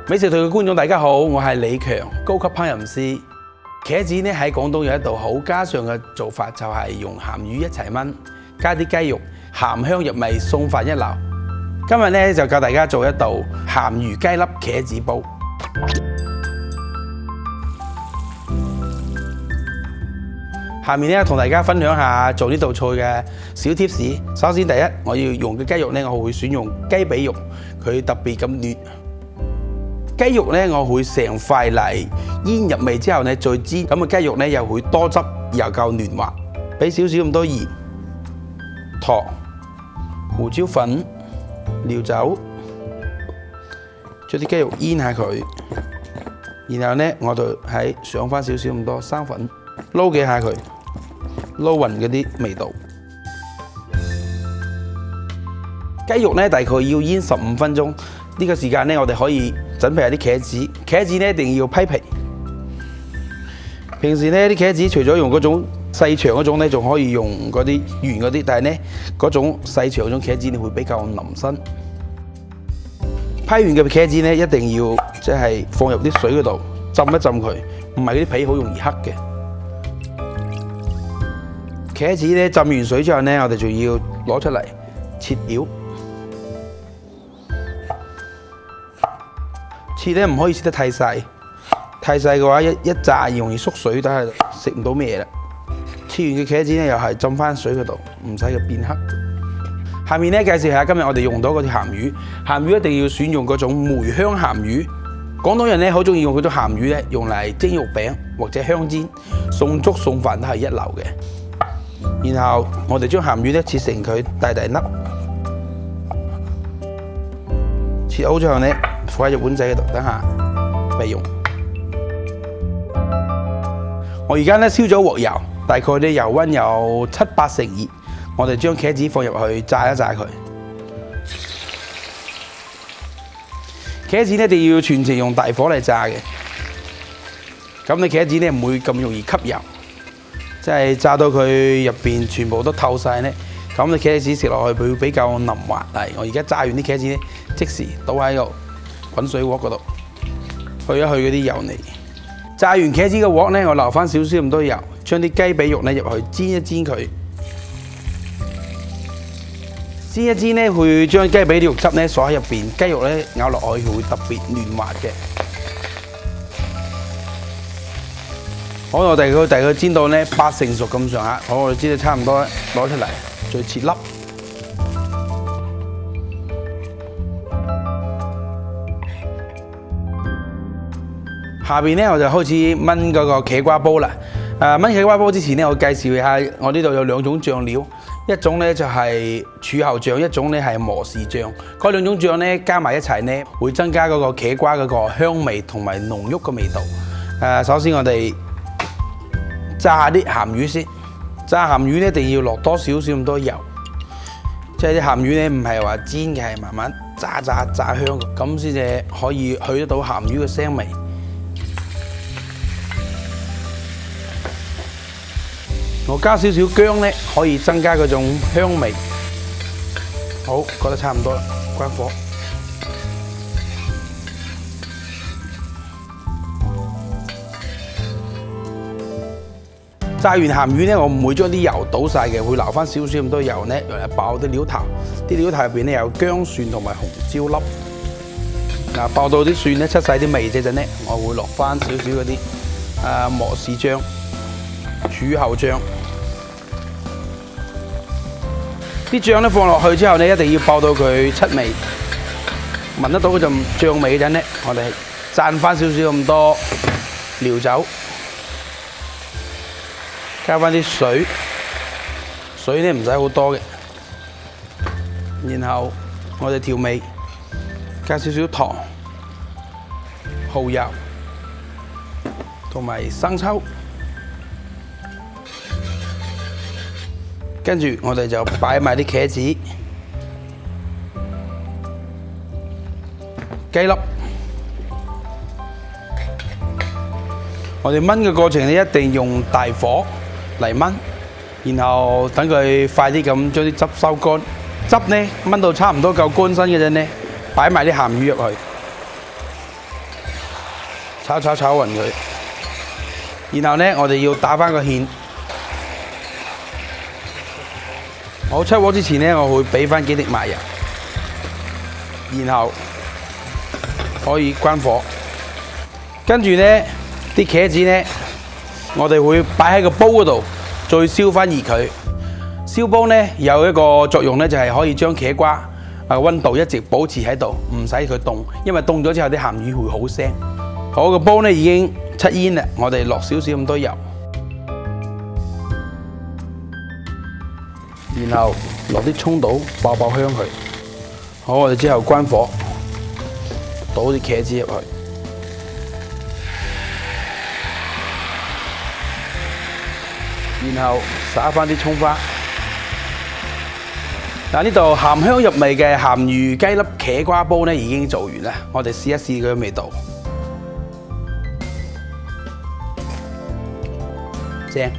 美食台嘅觀眾大家好，我係李強，高級烹飪師。茄子咧喺廣東有一道好家常嘅做法，就係用鹹魚一齊炆，加啲雞肉，鹹香入味，送飯一流。今日咧就教大家做一道鹹魚雞粒茄子煲。下面咧同大家分享下做呢道菜嘅小貼士。首先第一，我要用嘅雞肉咧，我會選用雞髀肉，佢特別咁嫩。雞肉咧，我會成塊嚟醃入味之後咧再煎，咁嘅雞肉咧又會多汁又夠嫩滑。俾少少咁多鹽、糖、胡椒粉、料酒，將啲雞肉醃下佢。然後咧我就喺上翻少少咁多生粉，撈幾下佢，撈勻嗰啲味道。雞肉咧大概要醃15分鐘。呢個時間咧，我哋可以準備下啲茄子。茄子咧一定要批皮。平時咧啲茄子除咗用嗰種細長嗰種咧，仲可以用嗰啲圓嗰啲，但係咧嗰種細長嗰種茄子咧會比較腍身。批完嘅茄子咧一定要即係放入啲水嗰度浸一浸佢，唔係嗰啲皮好容易黑嘅。茄子咧浸完水之後咧，我哋仲要攞出嚟切料。切咧唔可以切得太細，太細嘅話一炸容易縮水，但係食唔到咩啦。切完嘅茄子咧又係浸翻水嗰度，唔使佢變黑。下面咧介紹下今日我哋用到嗰條鹹魚，鹹魚一定要選用嗰種梅香鹹魚。廣東人咧好中意用嗰種鹹魚咧，用嚟蒸肉餅或者香煎，送粥送飯都係一流嘅。然後我哋將鹹魚咧切成佢大粒，切好之後咧，放喺隻碗仔嗰度，等下備用。我而家咧燒咗鑊油，大概咧油溫有7-8成熱。我哋將茄子放入去炸一炸佢。茄子咧一定要全程用大火嚟炸嘅，咁你茄子咧唔會咁容易吸油，即係炸到佢入邊全部都透晒咧。咁你茄子食落去會比較腍滑。嚟，我而家炸完啲茄子咧，即時倒喺個滾水鑊嗰度，去一去嗰啲油膩。炸完茄子嘅鑊咧，我留翻少少咁多油，將啲雞髀肉咧入去煎一煎佢。煎一煎咧，會將雞髀啲肉汁咧鎖喺入邊，雞肉咧咬落去會特別嫩滑嘅。好，我哋大概煎到咧8成熟咁上下，好，我哋煎到差唔多，攞出嚟再切粒。下邊咧我就開始燜嗰個茄瓜煲啦。燜茄瓜煲之前咧，我介紹下我呢度有2種醬料，一種咧就係柱侯醬，一種咧係磨豉醬。嗰2種醬咧加埋一齊咧，會增加嗰個茄瓜嗰個香味同埋濃郁嘅味道。首先我哋炸下啲鹹魚先。炸鹹魚咧一定要落多少少咁多油，即係啲鹹魚咧唔係話煎嘅，係慢慢炸香，咁先至可以去得到鹹魚嘅腥味。我加少少薑咧，可以增加嗰種香味。好，覺得差唔多啦，關火。炸完鹹魚咧，我唔會將啲油倒晒嘅，會留翻少少咁多油咧，用嚟爆啲料頭。啲料頭入邊咧有薑蒜同埋紅椒粒。嗱，爆到啲蒜咧出晒啲味嗰陣咧，我會落翻少少嗰啲磨豉醬、柱侯醬。啲醬咧放落去之後咧，一定要爆到佢出味，聞得到嗰陣醬味嗰陣咧，我哋灒翻少少咁多料酒，加翻啲水，水咧唔使好多嘅。然後我哋調味，加少少糖、蠔油同埋生抽。跟住我哋就擺埋啲茄子、雞粒。我哋燜嘅過程咧，一定用大火嚟燜，然後等佢快啲咁將啲汁收乾。汁咧燜到差唔多夠乾身嘅陣咧，擺埋啲鹹魚入去。炒勻佢。然後咧，我哋要打翻個芡。我出鍋之前咧，我會俾翻幾滴麻油，然後可以關火。跟住咧，啲茄子咧，我哋會擺喺個煲嗰度，再燒翻熱佢。燒煲咧有一個作用咧，就係可以將茄瓜溫度一直保持喺度，唔使佢凍，因為凍咗之後啲鹹魚會好腥。好，個煲咧已經出煙啦，我哋落少少咁多油。然後落啲葱度爆香佢，好，我哋之後關火，倒啲茄子入去，然後撒翻啲葱花。嗱，呢度鹹香入味嘅鹹魚雞粒茄瓜煲咧已經做完啦，我哋試一試佢嘅味道，正。